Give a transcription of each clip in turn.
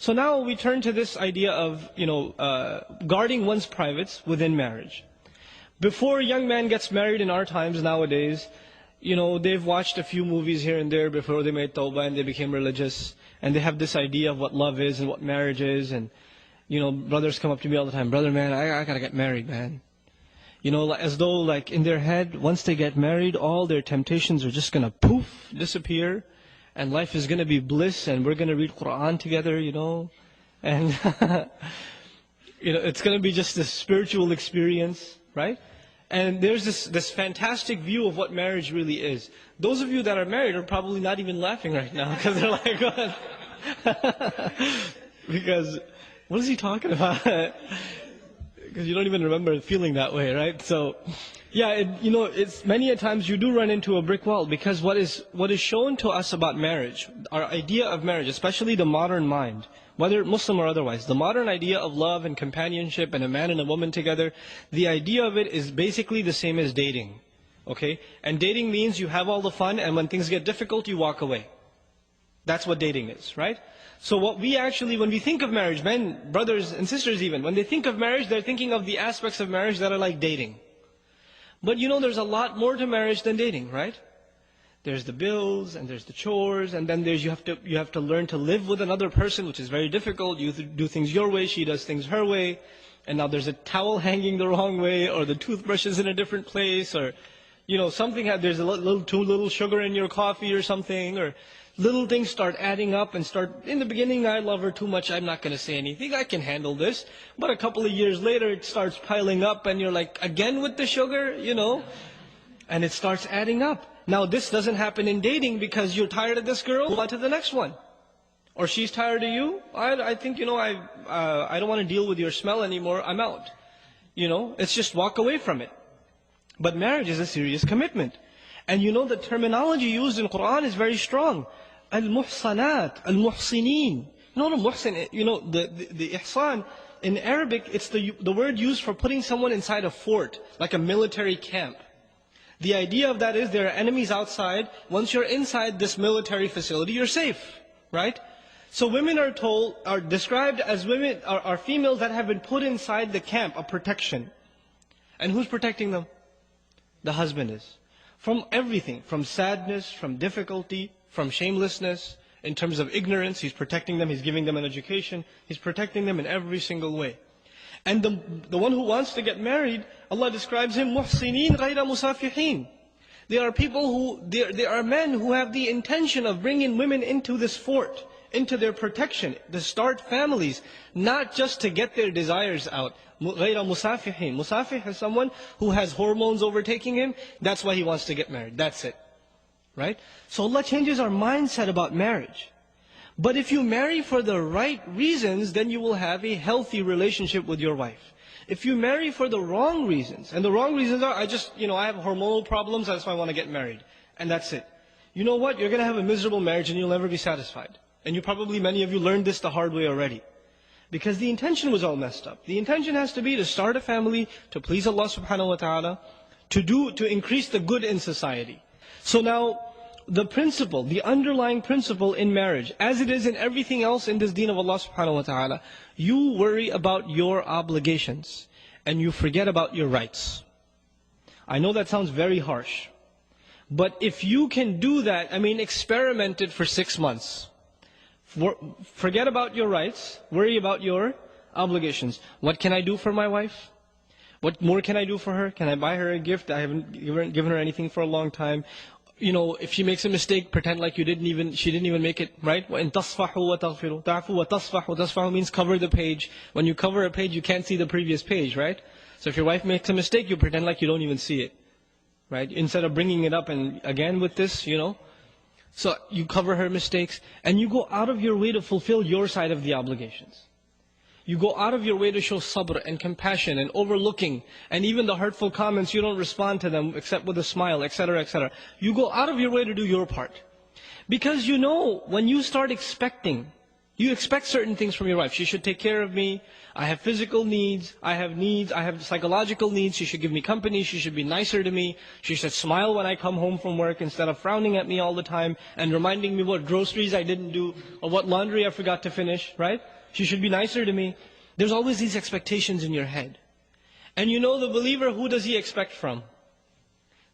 So now we turn to this idea of, guarding one's privates within marriage. Before a young man gets married in our times nowadays, they've watched a few movies here and there before they made tawbah and they became religious. And they have this idea of what love is and what marriage is. And, brothers come up to me all the time, brother, man, I gotta get married, man. As though like in their head, once they get married, all their temptations are just gonna poof, disappear. And life is gonna be bliss and we're gonna read Quran together, And, it's gonna be just a spiritual experience, right? And there's this fantastic view of what marriage really is. Those of you that are married are probably not even laughing right now because they're like, what? Because, what is he talking about? Because you don't even remember feeling that way, right? So, yeah, it's many a times you do run into a brick wall because what is shown to us about marriage, our idea of marriage, especially the modern mind, whether Muslim or otherwise, the modern idea of love and companionship and a man and a woman together, the idea of it is basically the same as dating. Okay? And dating means you have all the fun and when things get difficult, you walk away. That's what dating is, right? So what we actually, when we think of marriage, men, brothers and sisters even, when they think of marriage, they're thinking of the aspects of marriage that are like dating. But there's a lot more to marriage than dating, right? There's the bills, and there's the chores, and then you have to learn to live with another person, which is very difficult. You do things your way, she does things her way. And now there's a towel hanging the wrong way, or the toothbrush is in a different place, or, there's too little sugar in your coffee or something, or little things start adding up and in the beginning, I love her too much, I'm not going to say anything, I can handle this. But a couple of years later, it starts piling up and you're like, again with the sugar, and it starts adding up. Now this doesn't happen in dating because you're tired of this girl, move on to the next one. Or she's tired of you, I think, I don't want to deal with your smell anymore, I'm out. It's just walk away from it. But marriage is a serious commitment. And the terminology used in Quran is very strong. Al-Muhsanat, Al-Muhsinin. The Muhsin, the Ihsan, in Arabic, it's the word used for putting someone inside a fort, like a military camp. The idea of that is there are enemies outside. Once you're inside this military facility, you're safe, right? So women are described as women, are females that have been put inside the camp of protection. And who's protecting them? The husband is. From everything, from sadness, from difficulty, from shamelessness, in terms of ignorance, he's protecting them, he's giving them an education, he's protecting them in every single way. And the one who wants to get married, Allah describes him, muhsinin ghayra musafihin. They are people they are men who have the intention of bringing women into this fort, into their protection, to start families, not just to get their desires out. غَيْرَ مُسَافِحِينَ. Musafih is someone who has hormones overtaking him. That's why he wants to get married. That's it. Right? So Allah changes our mindset about marriage. But if you marry for the right reasons, then you will have a healthy relationship with your wife. If you marry for the wrong reasons, and the wrong reasons are, I have hormonal problems, that's why I want to get married. And that's it. You know what? You're going to have a miserable marriage and you'll never be satisfied. And many of you learned this the hard way already. Because the intention was all messed up. The intention has to be to start a family, to please Allah subhanahu wa ta'ala, to increase the good in society. So now, the underlying principle in marriage, as it is in everything else in this deen of Allah subhanahu wa ta'ala, you worry about your obligations, and you forget about your rights. I know that sounds very harsh. But if you can do that, experiment it for 6 months. Forget about your rights, worry about your obligations. What can I do for my wife? What more can I do for her? Can I buy her a gift? I haven't given her anything for a long time. If she makes a mistake, pretend like she didn't even make it, right? وَإِن تَصْفَحُوا وَتَغْفِرُوا تَعْفُوا وَتَصْفَحُوا. Tasfahu means cover the page. When you cover a page, you can't see the previous page, right? So if your wife makes a mistake, you pretend like you don't even see it, right? Instead of bringing it up and again with this, So you cover her mistakes, and you go out of your way to fulfill your side of the obligations. You go out of your way to show sabr and compassion and overlooking, and even the hurtful comments, you don't respond to them except with a smile, etc., etc. You go out of your way to do your part. Because when you start expecting You expect certain things from your wife. She should take care of me. I have physical needs. I have psychological needs. She should give me company. She should be nicer to me. She should smile when I come home from work instead of frowning at me all the time and reminding me what groceries I didn't do or what laundry I forgot to finish, right? She should be nicer to me. There's always these expectations in your head. And you know the believer, who does he expect from?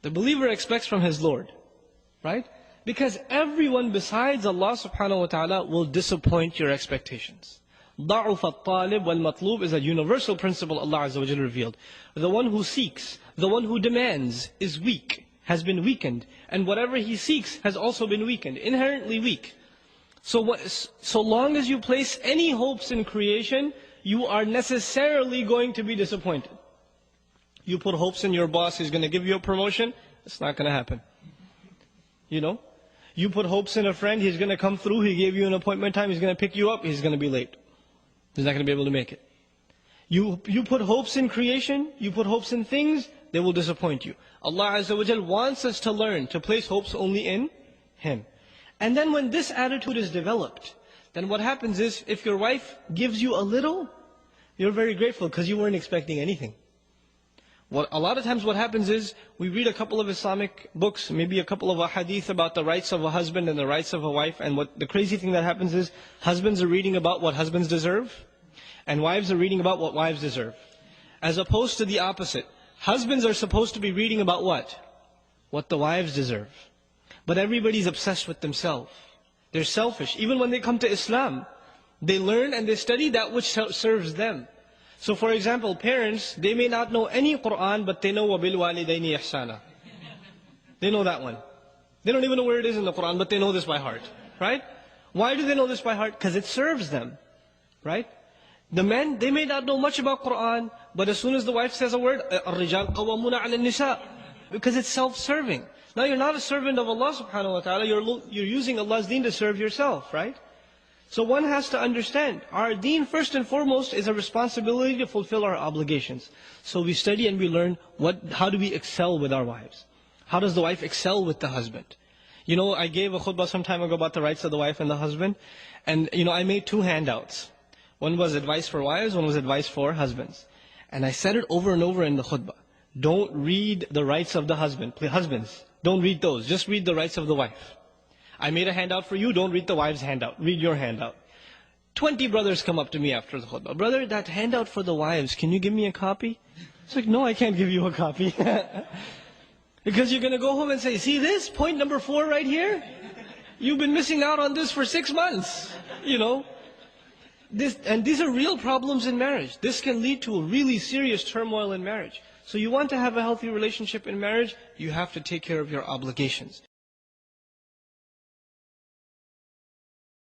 The believer expects from his Lord, right? Because everyone besides Allah subhanahu wa ta'ala will disappoint your expectations. ضَعُفَ الطَّالِبْ وَالْمَطْلُوبِ is a universal principle Allah Azza wa Jalla revealed. The one who seeks, the one who demands is weak, has been weakened. And whatever he seeks has also been weakened, inherently weak. So long as you place any hopes in creation, you are necessarily going to be disappointed. You put hopes in your boss, he's going to give you a promotion, it's not going to happen. You know? You put hopes in a friend, he's going to come through, he gave you an appointment time, he's going to pick you up, he's going to be late. He's not going to be able to make it. You put hopes in creation, you put hopes in things, they will disappoint you. Allah Azza wa Jal wants us to learn to place hopes only in Him. And then when this attitude is developed, then what happens is, if your wife gives you a little, you're very grateful because you weren't expecting anything. A lot of times what happens is, we read a couple of Islamic books, maybe a couple of hadith about the rights of a husband and the rights of a wife, and what the crazy thing that happens is, husbands are reading about what husbands deserve, and wives are reading about what wives deserve. As opposed to the opposite. Husbands are supposed to be reading about what? What the wives deserve. But everybody's obsessed with themselves. They're selfish. Even when they come to Islam, they learn and they study that which serves them. So for example, parents, they may not know any Qur'an, but they know وَبِالْوَالِدَيْنِ إِحْسَانًا. They know that one. They don't even know where it is in the Qur'an, but they know this by heart. Right? Why do they know this by heart? Because it serves them. Right? The men, they may not know much about Qur'an, but as soon as the wife says a word, الرِّجَالْ قَوَّمُونَ عَلَى النِّسَاءِ, because it's self-serving. Now you're not a servant of Allah subhanahu wa ta'ala, you're using Allah's deen to serve yourself, right? So one has to understand, our deen first and foremost is a responsibility to fulfill our obligations. So we study and we learn how do we excel with our wives? How does the wife excel with the husband? You know, I gave a khutbah some time ago about the rights of the wife and the husband. And you know, I made 2 handouts. One was advice for wives, one was advice for husbands. And I said it over and over in the khutbah. Don't read the rights of the husband. Husbands, don't read those. Just read the rights of the wife. I made a handout for you, don't read the wife's handout. Read your handout. 20 brothers come up to me after the khutbah. Brother, that handout for the wives, can you give me a copy? It's like, no, I can't give you a copy. Because you're going to go home and say, see this? Point number 4 right here? You've been missing out on this for 6 months. You know? And these are real problems in marriage. This can lead to a really serious turmoil in marriage. So you want to have a healthy relationship in marriage, you have to take care of your obligations.